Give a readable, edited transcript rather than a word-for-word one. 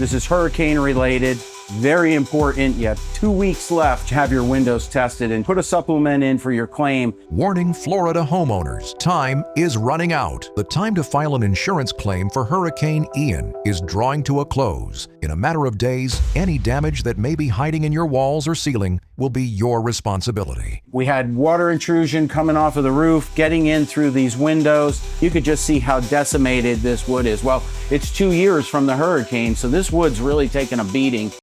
This is hurricane related. Very important. You have 2 weeks left to have your windows tested and put a supplement in for your claim. Warning Florida homeowners, time is running out. The time to file an insurance claim for Hurricane Ian is drawing to a close. In a matter of days, any damage that may be hiding in your walls or ceiling will be your responsibility. We had water intrusion coming off of the roof, getting in through these windows. You could just see how decimated this wood is. Well, it's 2 years from the hurricane, so this wood's really taken a beating.